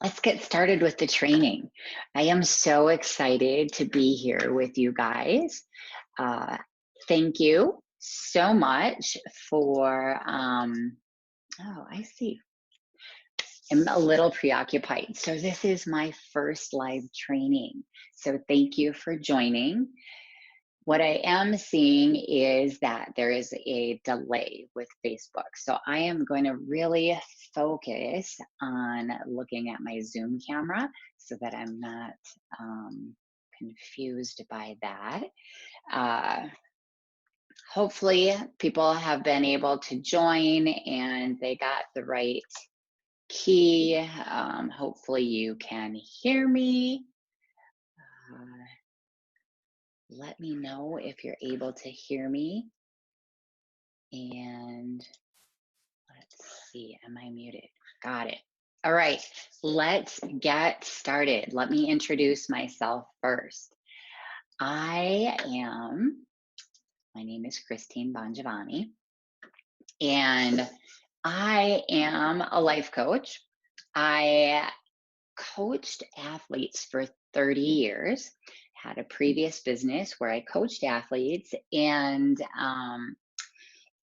Let's get started with the training. I am so excited to be here with you guys. Uh, Thank you so much for, oh, I see. I'm a little preoccupied. So, this is my first live training. So, thank you for joining. What I am seeing is that there is a delay with Facebook. So I am going to really focus on looking at my Zoom camera so that I'm not confused by that. Uh, Hopefully, people have been able to join and they got the right key. Hopefully, you can hear me. Uh, Let me know if you're able to hear me. And let's see, am I muted? Got it. All right, let's get started. Let me introduce myself first. I am, my name is Christine Bongiovanni, and I am a life coach. I coached athletes for 30 years, had a previous business where I coached athletes, and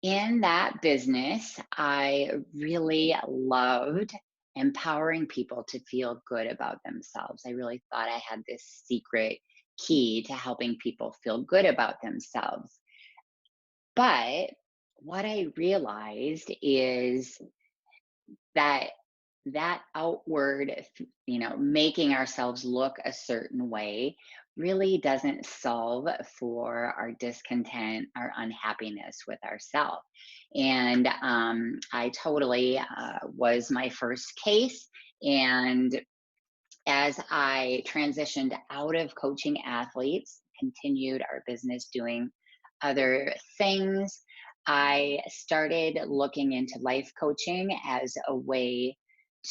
in that business, I really loved empowering people to feel good about themselves. I really thought I had this secret key to helping people feel good about themselves. But what I realized is that outward, making ourselves look a certain way really doesn't solve for our discontent, our unhappiness with ourselves. And I totally was my first case. And as I transitioned out of coaching athletes, continued our business doing other things, I started looking into life coaching as a way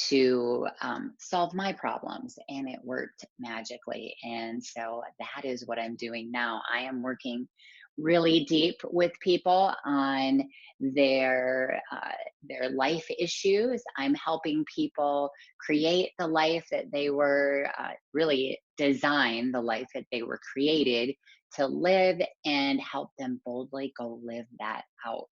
to solve my problems, and it worked magically. And so that is what I'm doing now. I am working really deep with people on their life issues. I'm helping people create the life that they were really design the life that they were created to live, and help them boldly go live that out.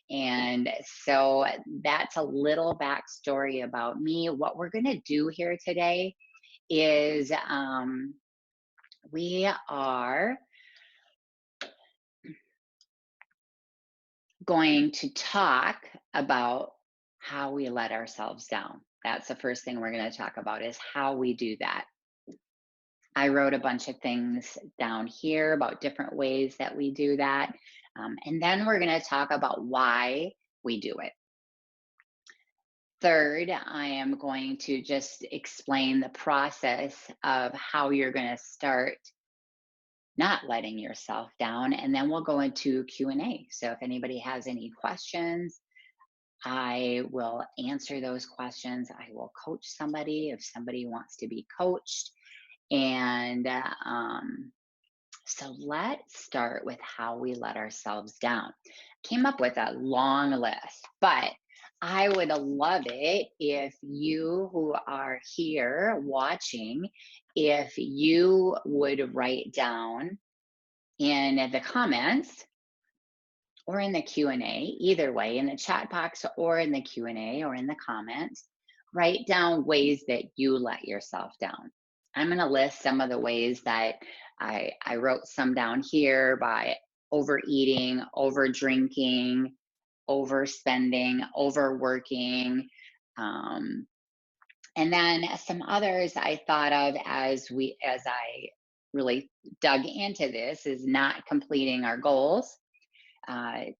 And so that's a little backstory about me. What we're going to do here today is we are going to talk about how we let ourselves down. That's the first thing we're going to talk about, is how we do that. I wrote a bunch of things down here about different ways that we do that. And then we're going to talk about why we do it. Third, I am going to just explain the process of how you're going to start not letting yourself down, and then we'll go into Q&A. So if anybody has any questions, I will answer those questions. I will coach somebody if somebody wants to be coached. And so let's start with how we let ourselves down. Came up with a long list, but I would love it if you who are here watching, if you would write down in the comments or in the Q&A, either way, in the chat box or in the Q&A or in the comments, write down ways that you let yourself down. I'm going to list some of the ways that I wrote some down here: by overeating, over drinking, overspending, overworking. And then some others I thought of as I really dug into this, is not completing our goals,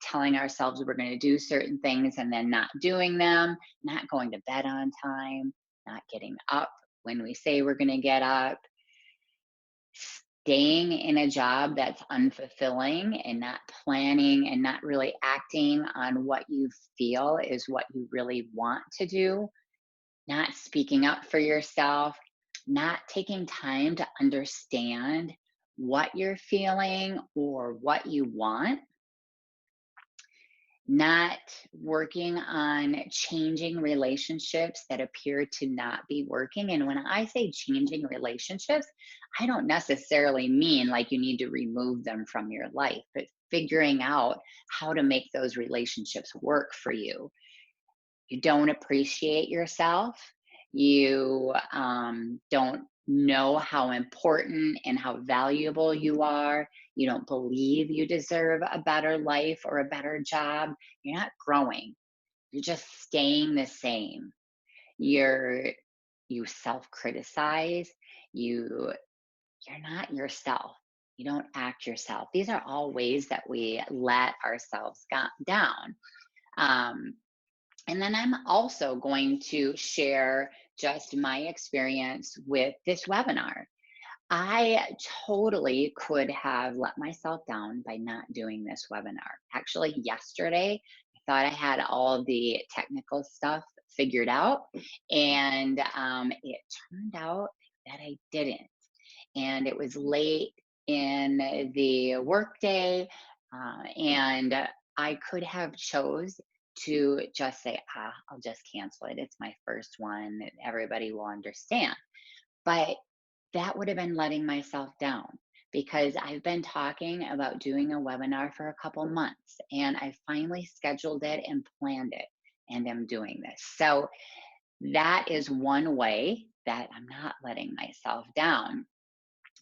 telling ourselves we're going to do certain things and then not doing them, not going to bed on time, not getting up when we say we're going to get up, staying in a job that's unfulfilling and not planning and not really acting on what you feel is what you really want to do, not speaking up for yourself, not taking time to understand what you're feeling or what you want, not working on changing relationships that appear to not be working. And when I say changing relationships, I don't necessarily mean like you need to remove them from your life, but figuring out how to make those relationships work for you. You don't appreciate yourself. You don't know how important and how valuable you are. You don't believe you deserve a better life or a better job. You're not growing. You're just staying the same. You're you self-criticize. You you're not yourself. You don't act yourself. These are all ways that we let ourselves down. Um, and then I'm also going to share just my experience with this webinar. I totally could have let myself down by not doing this webinar. Actually, yesterday, I thought I had all the technical stuff figured out, and it turned out that I didn't. And it was late in the workday, and I could have chose to just say, I'll just cancel it. It's my first one. Everybody will understand. But that would have been letting myself down because I've been talking about doing a webinar for a couple months and I finally scheduled it and planned it and am doing this. So that is one way that I'm not letting myself down.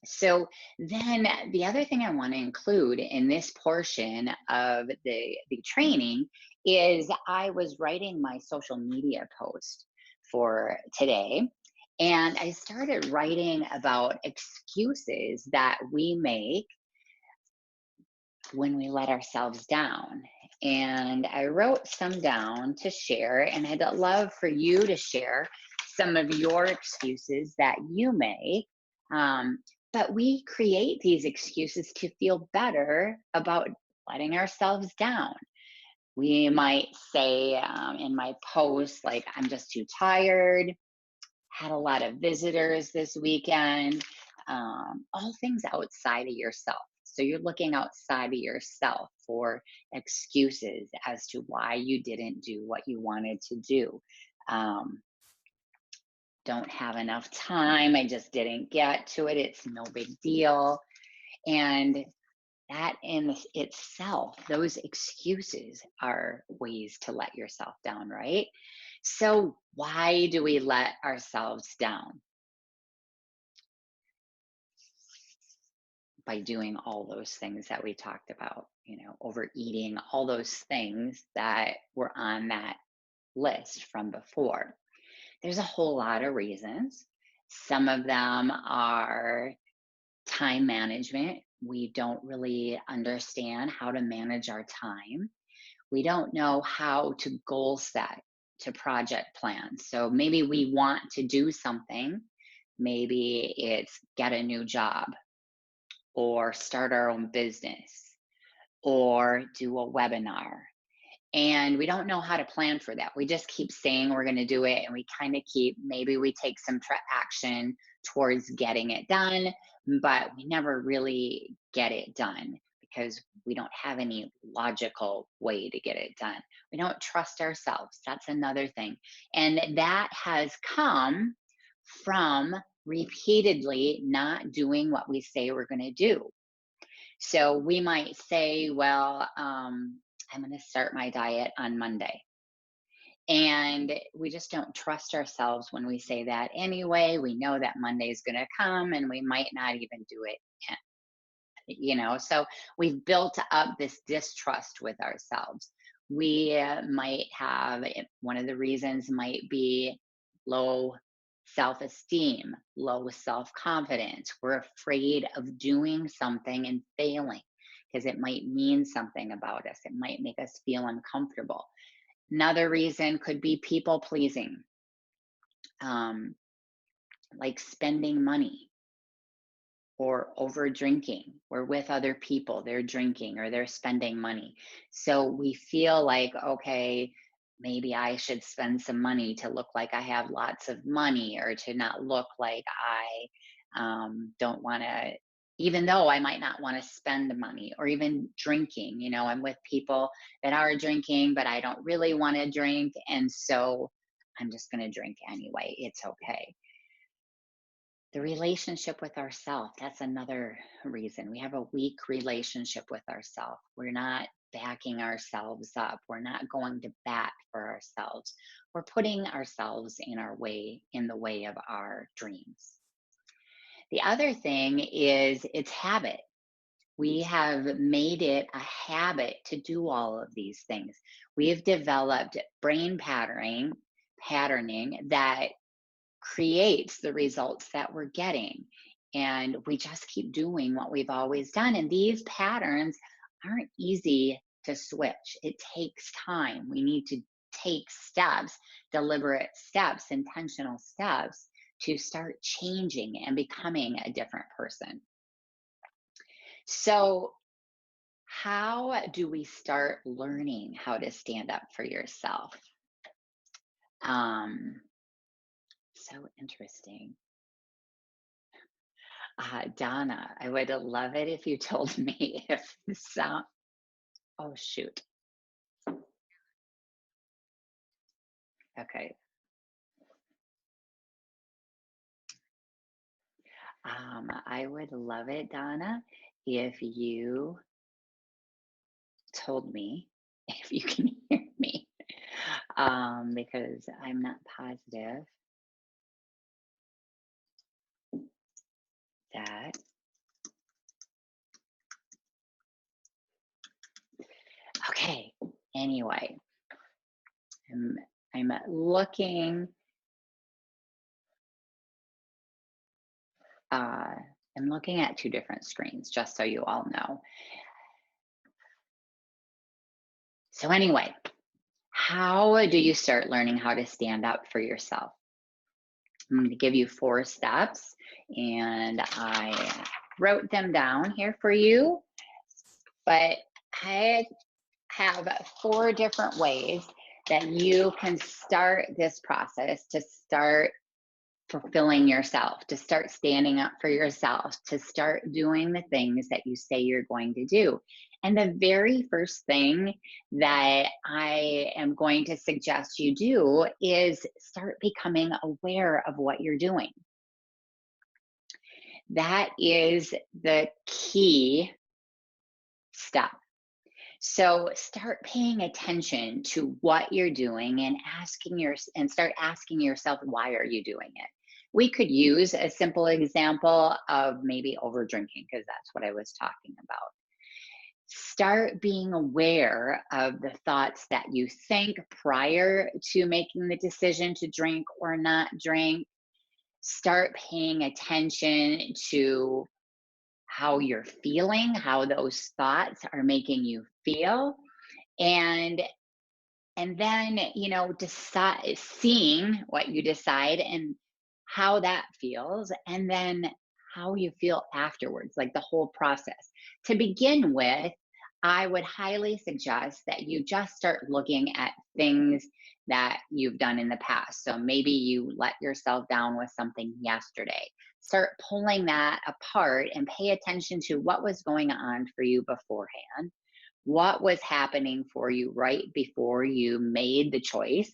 So then the other thing I want to include in this portion of the training is I was writing my social media post for today, and I started writing about excuses that we make when we let ourselves down. And I wrote some down to share, and I'd love for you to share some of your excuses that you make. Um, but we create these excuses to feel better about letting ourselves down. We might say in my post, like, I'm just too tired, had a lot of visitors this weekend, all things outside of yourself. So you're looking outside of yourself for excuses as to why you didn't do what you wanted to do. Um, don't have enough time. I just didn't get to it. It's no big deal. And that in itself, those excuses are ways to let yourself down, right? So, why do we let ourselves down? By doing all those things that we talked about, overeating, all those things that were on that list from before. There's a whole lot of reasons. Some of them are time management. We don't really understand how to manage our time. We don't know how to goal set, to project plan. So maybe we want to do something. Maybe it's get a new job or start our own business or do a webinar. And we don't know how to plan for that. We just keep saying we're going to do it. And we kind of keep, maybe we take some action towards getting it done, but we never really get it done because we don't have any logical way to get it done. We don't trust ourselves. That's another thing. And that has come from repeatedly not doing what we say we're going to do. So we might say, well, I'm going to start my diet on Monday. And we just don't trust ourselves when we say that anyway. We know that Monday is going to come and we might not even do it. So we've built up this distrust with ourselves. We might have one of the reasons might be low self esteem, low self confidence. We're afraid of doing something and failing because it might mean something about us, it might make us feel uncomfortable. Another reason could be people pleasing, um, like spending money or over drinking. We're with other people, they're drinking or they're spending money. So we feel like, okay, maybe I should spend some money to look like I have lots of money or to not look like I don't want to. even though I might not want to spend the money, or even drinking. I'm with people that are drinking, but I don't really want to drink. And so I'm just going to drink anyway. It's okay. The relationship with ourselves, that's another reason. We have a weak relationship with ourselves. We're not backing ourselves up. We're not going to bat for ourselves. We're putting ourselves in the way of our dreams. The other thing is it's habit. We have made it a habit to do all of these things. We have developed brain patterning that creates the results that we're getting. And we just keep doing what we've always done. And these patterns aren't easy to switch. It takes time. We need to take steps, deliberate steps, intentional steps to start changing and becoming a different person. So, how do we start learning how to stand up for yourself? Um, so interesting. Donna, I would love it if you told me if the sound. Oh, shoot. Okay. I would love it, Donna, if you told me if you can hear me, because I'm not positive that. Okay. Anyway, I'm, I'm looking. Uh, I'm looking at two different screens, just so you all know. So, anyway, how do you start learning how to stand up for yourself? I'm going to give you 4 steps, and I wrote them down here for you. But I have 4 different ways that you can start this process to start fulfilling yourself, to start standing up for yourself, to start doing the things that you say you're going to do. And the very first thing that I am going to suggest you do is start becoming aware of what you're doing. That is the key step. So start paying attention to what you're doing and start asking yourself, why are you doing it? We could use a simple example of maybe over drinking, because that's what I was talking about. Start being aware of the thoughts that you think prior to making the decision to drink or not drink. Start paying attention to how you're feeling, how those thoughts are making you feel. And then, decide, seeing what you decide and how that feels, and then how you feel afterwards, like the whole process. To begin with, I would highly suggest that you just start looking at things that you've done in the past. So maybe you let yourself down with something yesterday. Start pulling that apart and pay attention to what was going on for you beforehand, what was happening for you right before you made the choice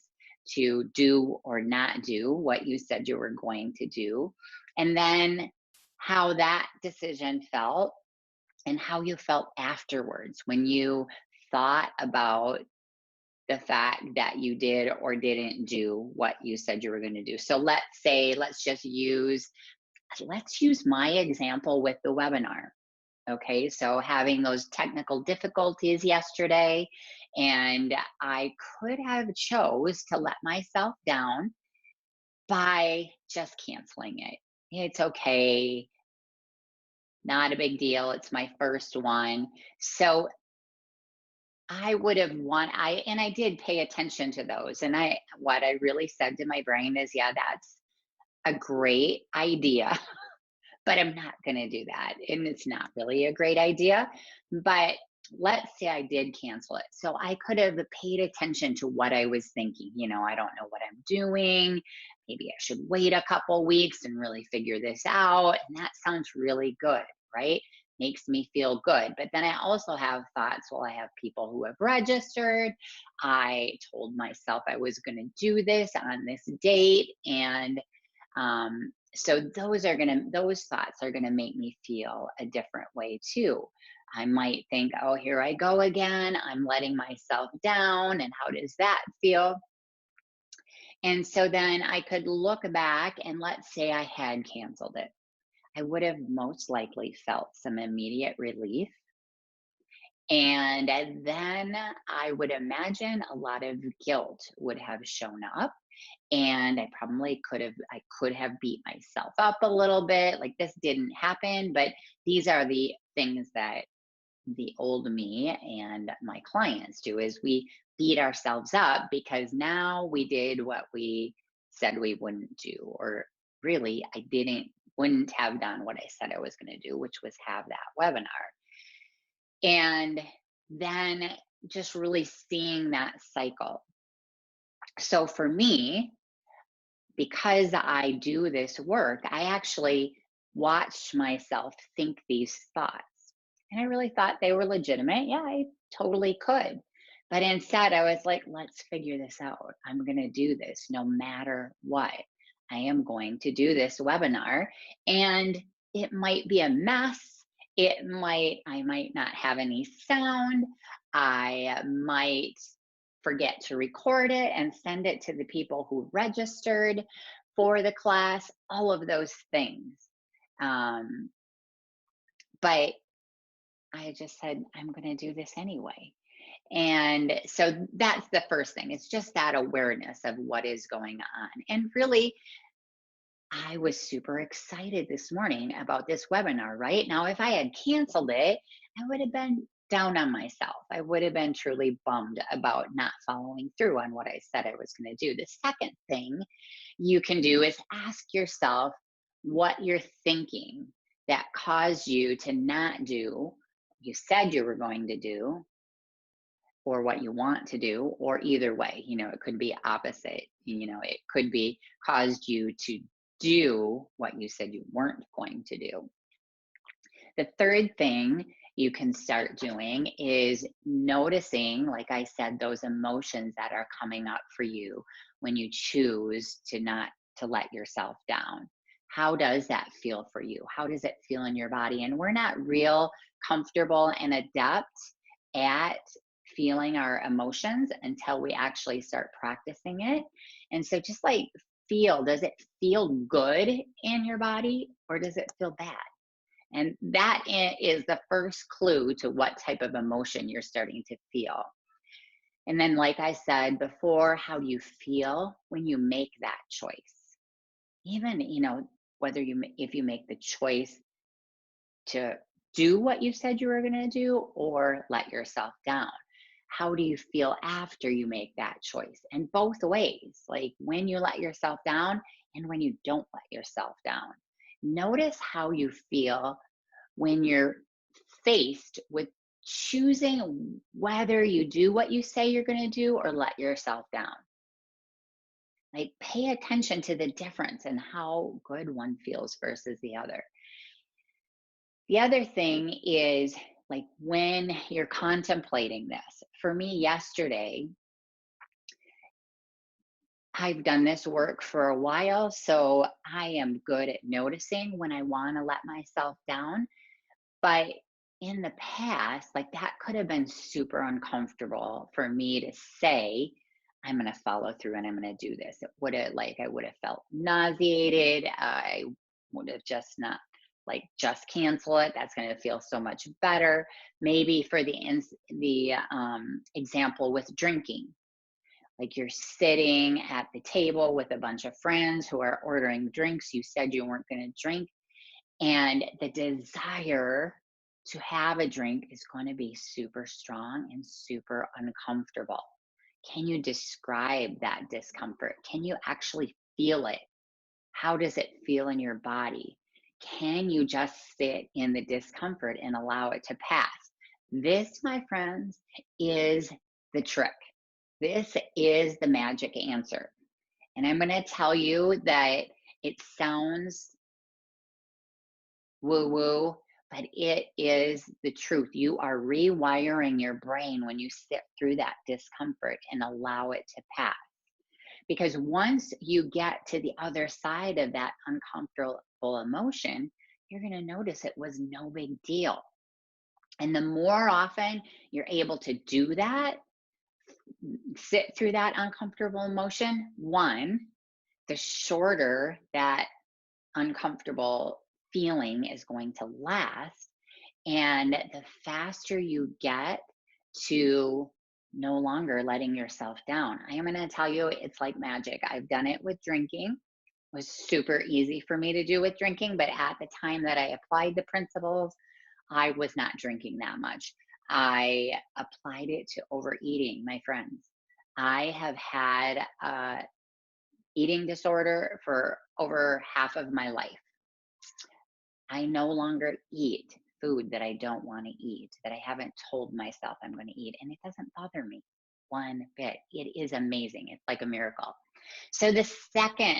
to do or not do what you said you were going to do, and then how that decision felt and how you felt afterwards when you thought about the fact that you did or didn't do what you said you were going to do. So let's use my example with the webinar. Okay, so having those technical difficulties yesterday, and I could have chose to let myself down by just canceling it. It's okay, not a big deal. It's my first one. So I would have I did pay attention to those. And what I really said to my brain is, yeah, that's a great idea, but I'm not going to do that. And it's not really a great idea. But let's say I did cancel it. So I could have paid attention to what I was thinking. I don't know what I'm doing. Maybe I should wait a couple weeks and really figure this out. And that sounds really good. right? Makes me feel good. But then I also have thoughts, well, I have people who have registered. I told myself I was going to do this on this date. And so those thoughts are gonna make me feel a different way too. I might think, oh, here I go again. I'm letting myself down. And how does that feel? And so then I could look back and let's say I had canceled it. I would have most likely felt some immediate relief. And then I would imagine a lot of guilt would have shown up, and I could have beat myself up a little bit, like this didn't happen. But these are the things that the old me and my clients do, is we beat ourselves up because now we did what we said we wouldn't do, or really I didn't wouldn't have done what I said I was going to do, which was have that webinar. And then just really seeing that cycle. So for me, because I do this work, I actually watched myself think these thoughts. And I really thought they were legitimate. Yeah, I totally could. But instead, I was like, let's figure this out. I'm going to do this no matter what. I am going to do this webinar. And it might be a mess. I might not have any sound. I might forget to record it and send it to the people who registered for the class, all of those things. Um, but I just said, I'm going to do this anyway. And so that's the first thing. It's just that awareness of what is going on. And really, I was super excited this morning about this webinar, right? Now, if I had canceled it, I would have been down on myself. I would have been truly bummed about not following through on what I said I was going to do. The second thing you can do is ask yourself what you're thinking that caused you to not do what you said you were going to do, or what you want to do, or either way. It could be opposite. It could be caused you to do what you said you weren't going to do. The third thing you can start doing is noticing, like I said, those emotions that are coming up for you when you choose to not to let yourself down. How does that feel for you? How does it feel in your body? And we're not real comfortable and adept at feeling our emotions until we actually start practicing it. And so just like does it feel good in your body, or does it feel bad? And that is the first clue to what type of emotion you're starting to feel. And then, like I said before, how do you feel when you make that choice? Even, whether if you make the choice to do what you said you were going to do or let yourself down. How do you feel after you make that choice? And both ways, like when you let yourself down and when you don't let yourself down. Notice how you feel when you're faced with choosing whether you do what you say you're going to do or let yourself down. Like, pay attention to the difference and how good one feels versus the other. The other thing is, like, when you're contemplating this, for me yesterday, I've done this work for a while, so I am good at noticing when I want to let myself down. But in the past, like, that could have been super uncomfortable for me to say, I'm going to follow through and I'm going to do this. I would have felt nauseated. I would have just not, like, just cancel it. That's going to feel so much better. Maybe for the example with drinking, like you're sitting at the table with a bunch of friends who are ordering drinks. You said you weren't going to drink, and the desire to have a drink is going to be super strong and super uncomfortable. Can you describe that discomfort? Can you actually feel it? How does it feel in your body? Can you just sit in the discomfort and allow it to pass? This, my friends, is the trick. This is the magic answer. And I'm going to tell you that it sounds woo woo, but it is the truth. You are rewiring your brain when you sit through that discomfort and allow it to pass. Because once you get to the other side of that uncomfortable emotion, you're going to notice it was no big deal. And the more often you're able to do that, sit through that uncomfortable emotion, one, the shorter that uncomfortable feeling is going to last. And the faster you get to no longer letting yourself down. I am going to tell you, it's like magic. I've done it with drinking. It was super easy for me to do with drinking, but at the time that I applied the principles, I was not drinking that much. I applied it to overeating, my friends. I have had eating disorder for over half of my life. I no longer eat food that I don't want to eat, that I haven't told myself I'm going to eat, and it doesn't bother me one bit. It is amazing. It's like a miracle. So, the second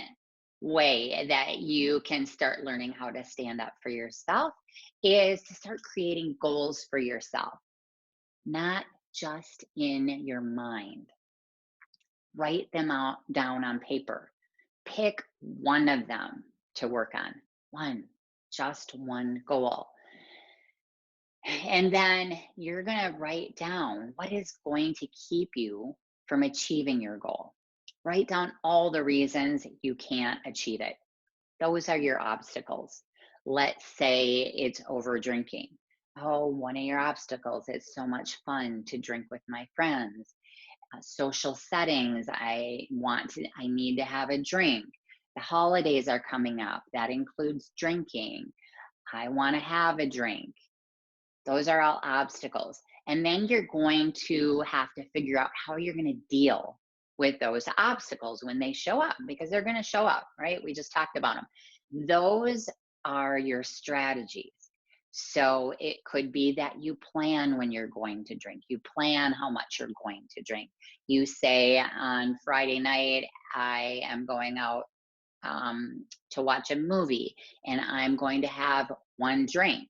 way that you can start learning how to stand up for yourself is to start creating goals for yourself, not just in your mind. Write them out down on paper. Pick one of them to work on. One, just one goal. And then you're going to write down what is going to keep you from achieving your goal. Write down all the reasons you can't achieve it. Those are your obstacles. Let's say it's over drinking. Oh, one of your obstacles is so much fun to drink with my friends. Social settings, I need to have a drink. The holidays are coming up. That includes drinking. I want to have a drink. Those are all obstacles. And then you're going to have to figure out how you're going to deal with those obstacles when they show up, because they're going to show up, right? We just talked about them. Those are your strategies. So it could be that you plan when you're going to drink. You plan how much you're going to drink. You say on Friday night, I am going out to watch a movie and I'm going to have one drink.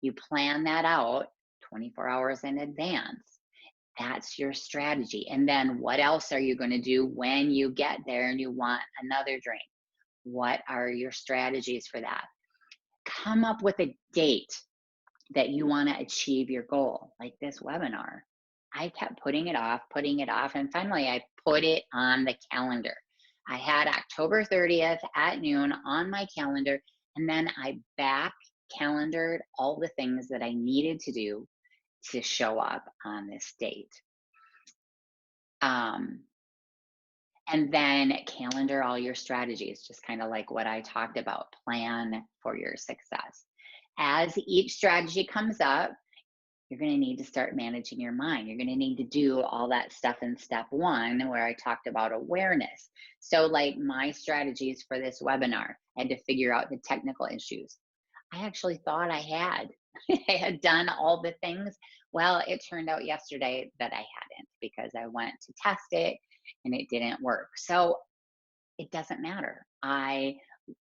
You plan that out 24 hours in advance. That's your strategy. And then what else are you going to do when you get there and you want another drink? What are your strategies for that? Come up with a date that you want to achieve your goal, like this webinar. I kept putting it off, and finally I put it on the calendar. I had October 30th at noon on my calendar, and then I back calendared all the things that I needed to do to show up on this date. Um, and then calendar all your strategies, just kind of like what I talked about. Plan for your success. As each strategy comes up, you're going to need to start managing your mind. You're going to need to do all that stuff in step one, where I talked about awareness. So, like my strategies for this webinar, I had to figure out the technical issues. I actually thought I had. I had done all the things. Well, it turned out yesterday that I hadn't, because I went to test it and it didn't work. So it doesn't matter. I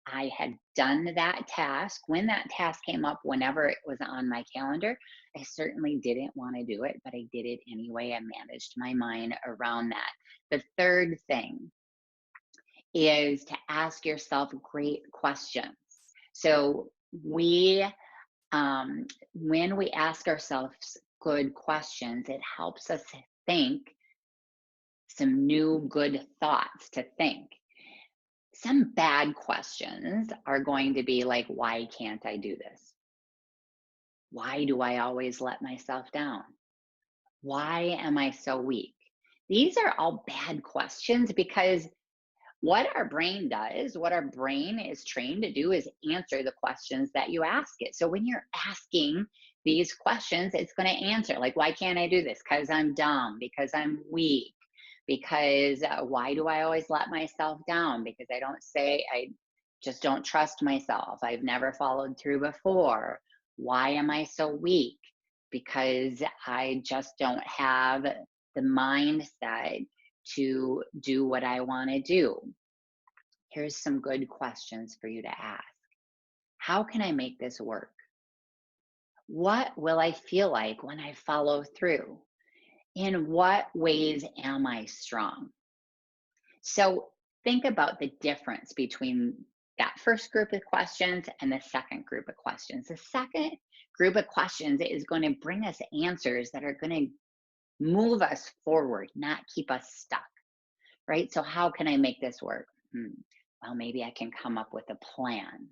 had done that task. When that task came up, whenever it was on my calendar, I certainly didn't want to do it, but I did it anyway. I managed my mind around that. The third thing is to ask yourself great questions. So when we ask ourselves good questions, it helps us think some new good thoughts to think. Some bad questions are going to be like, why can't I do this? Why do I always let myself down? Why am I so weak? These are all bad questions, because what our brain does, what our brain is trained to do, is answer the questions that you ask it. So when you're asking these questions, it's going to answer like, why can't I do this? Because I'm dumb, because I'm weak, because why do I always let myself down? Because I just don't trust myself. I've never followed through before. Why am I so weak? Because I just don't have the mindset to do what I want to do. Here's some good questions for you to ask. How can I make this work? What will I feel like when I follow through? In what ways am I strong? So think about the difference between that first group of questions and the second group of questions. The second group of questions is going to bring us answers that are going to move us forward, not keep us stuck, right? So, how can I make this work? Well, maybe I can come up with a plan.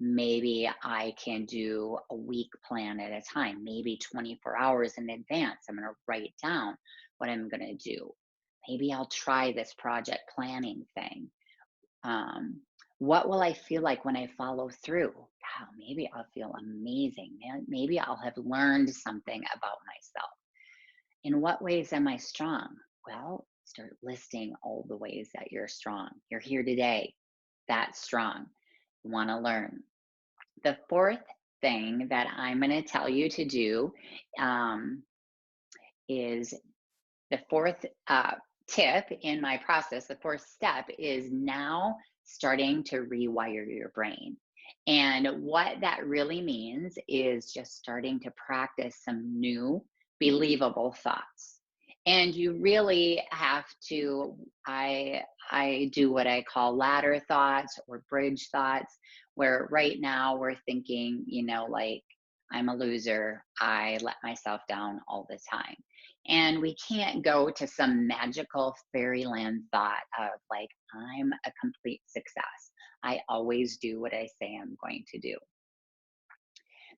Maybe I can do a week plan at a time, maybe 24 hours in advance. I'm going to write down what I'm going to do. Maybe I'll try this project planning thing. Um, what will I feel like when I follow through? Wow, maybe I'll feel amazing. Maybe I'll have learned something about myself. In what ways am I strong? Well, start listing all the ways that you're strong. You're here today. That's strong. You want to learn. The fourth thing that I'm going to tell you to do um, is the fourth tip in my process. The fourth step is now starting to rewire your brain. And what that really means is just starting to practice some new, believable thoughts. And you really have to, I do what I call ladder thoughts or bridge thoughts, where right now we're thinking, like, I'm a loser. I let myself down all the time. And we can't go to some magical fairyland thought of like, I'm a complete success. I always do what I say I'm going to do,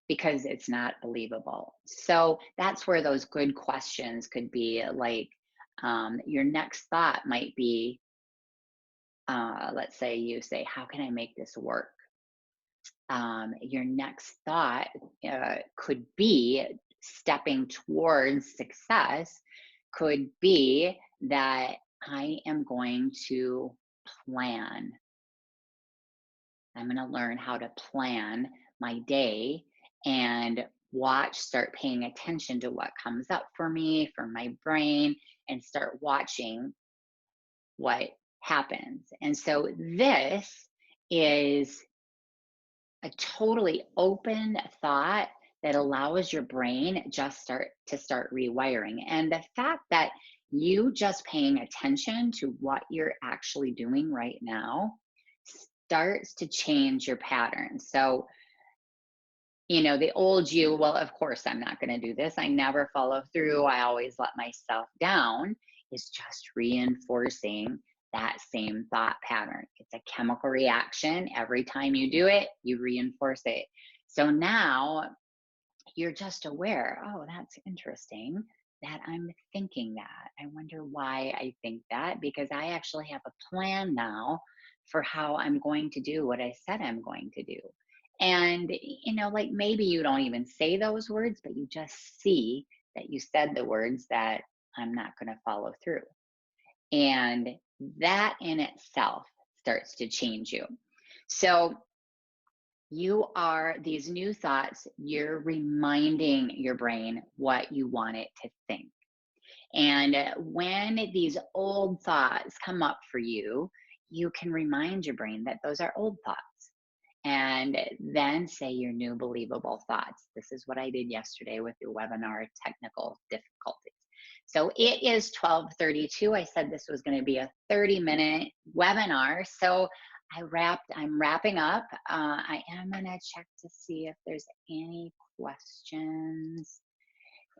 because it's not believable. So that's where those good questions could be like, your next thought might be, let's say you say, how can I make this work? Your next thought could be stepping towards success, could be that I am going to plan. I'm going to learn how to plan my day and start paying attention to what comes up for me, for my brain, and start watching what happens. And so this is a totally open thought that allows your brain just start rewiring. And the fact that you just paying attention to what you're actually doing right now starts to change your pattern. So, the old you, well, of course I'm not going to do this, I never follow through, I always let myself down, is just reinforcing that same thought pattern. It's a chemical reaction. Every time you do it, you reinforce it. So now you're just aware, oh, that's interesting that I'm thinking that. I wonder why I think that, because I actually have a plan now for how I'm going to do what I said I'm going to do. And, like, maybe you don't even say those words, but you just see that you said the words that I'm not going to follow through. And that in itself starts to change you. So these new thoughts, you're reminding your brain what you want it to think. And when these old thoughts come up for you, you can remind your brain that those are old thoughts. And then say your new believable thoughts. This is what I did yesterday with your webinar technical difficulties. So it is 12:32. I said this was going to be a 30-minute webinar. So I'm wrapping up. I am going to check to see if there's any questions.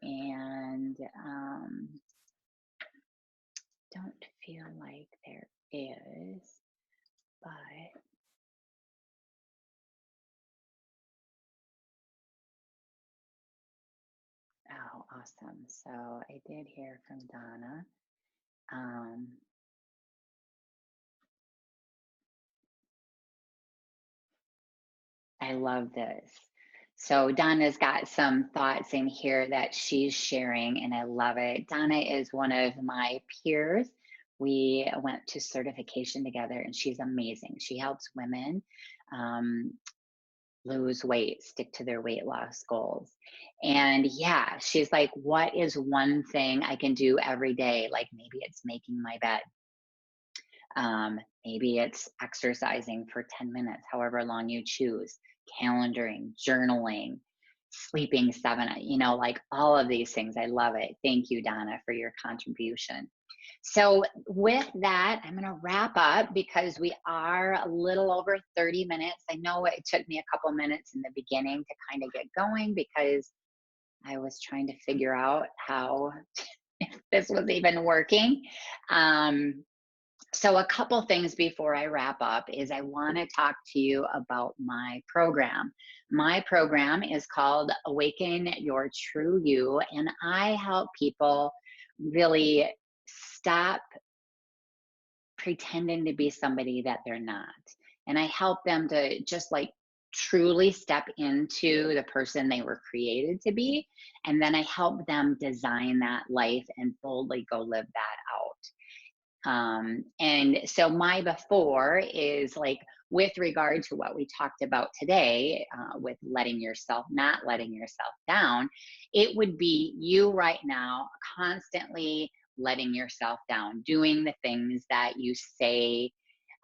And don't feel like there is, but oh, awesome. So I did hear from Donna. Um, I love this. So Donna's got some thoughts in here that she's sharing, and I love it. Donna is one of my peers. We went to certification together, and she's amazing. She helps women um, lose weight, stick to their weight loss goals. And yeah, she's like, what is one thing I can do every day? Like maybe it's making my bed. Maybe it's exercising for 10 minutes, however long you choose, calendaring, journaling, sleeping 7, like all of these things. I love it. Thank you, Donna, for your contribution. So, with that, I'm going to wrap up because we are a little over 30 minutes. I know it took me a couple minutes in the beginning to kind of get going because I was trying to figure out how if this was even working. Um, so, a couple things before I wrap up is I want to talk to you about my program. My program is called Awaken Your True You, and I help people really stop pretending to be somebody that they're not. And I help them to just like truly step into the person they were created to be. And then I help them design that life and boldly go live that out. And so my before is like with regard to what we talked about today, with letting yourself, not letting yourself down, it would be you right now constantly letting yourself down, doing the things that you say,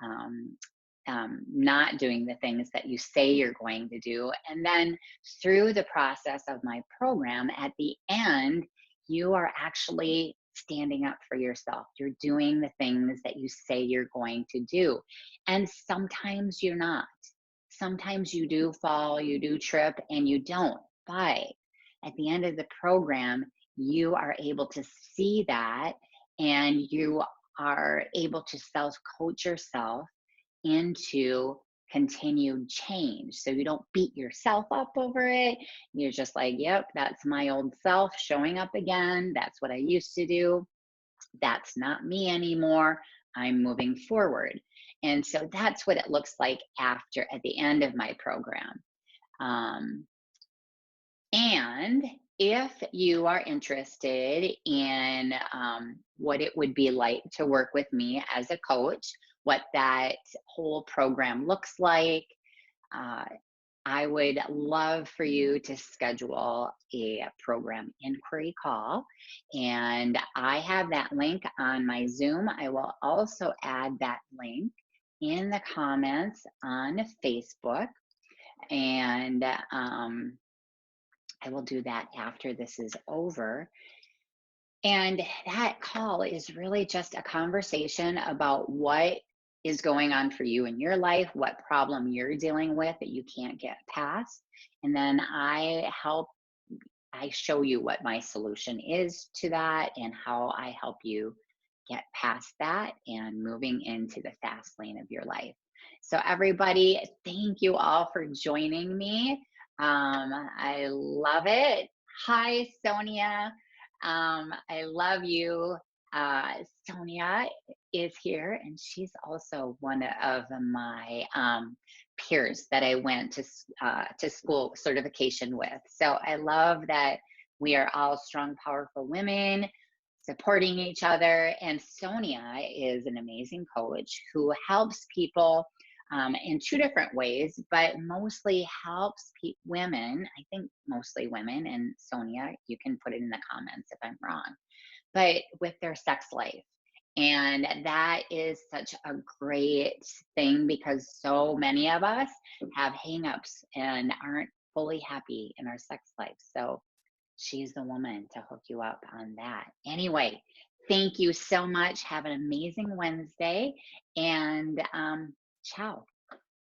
um, not doing the things that you say you're going to do. And then through the process of my program, at the end, you are actually standing up for yourself. You're doing the things that you say you're going to do. And sometimes you're not. Sometimes you do fall, you do trip, and you don't. But at the end of the program, you are able to see that and you are able to self coach yourself into continued change. So you don't beat yourself up over it. You're just like, yep, that's my old self showing up again. That's what I used to do. That's not me anymore. I'm moving forward. And so that's what it looks like after at the end of my program. Um, and if you are interested in what it would be like to work with me as a coach, what that whole program looks like, uh, I would love for you to schedule a program inquiry call. And I have that link on my Zoom. I will also add that link in the comments on Facebook. And I will do that after this is over. And that call is really just a conversation about what is going on for you in your life, what problem you're dealing with that you can't get past. And then I show you what my solution is to that and how I help you get past that and moving into the fast lane of your life. So, everybody, thank you all for joining me. I love it. Hi, Sonia. I love you. Sonia is here, and she's also one of my peers that I went to school certification with. So I love that we are all strong, powerful women supporting each other. And Sonia is an amazing coach who helps people in two different ways, but mostly helps women. I think mostly women. And Sonia, you can put it in the comments if I'm wrong, but with their sex life. And that is such a great thing because so many of us have hangups and aren't fully happy in our sex life. So she's the woman to hook you up on that. Anyway, thank you so much. Have an amazing Wednesday and ciao.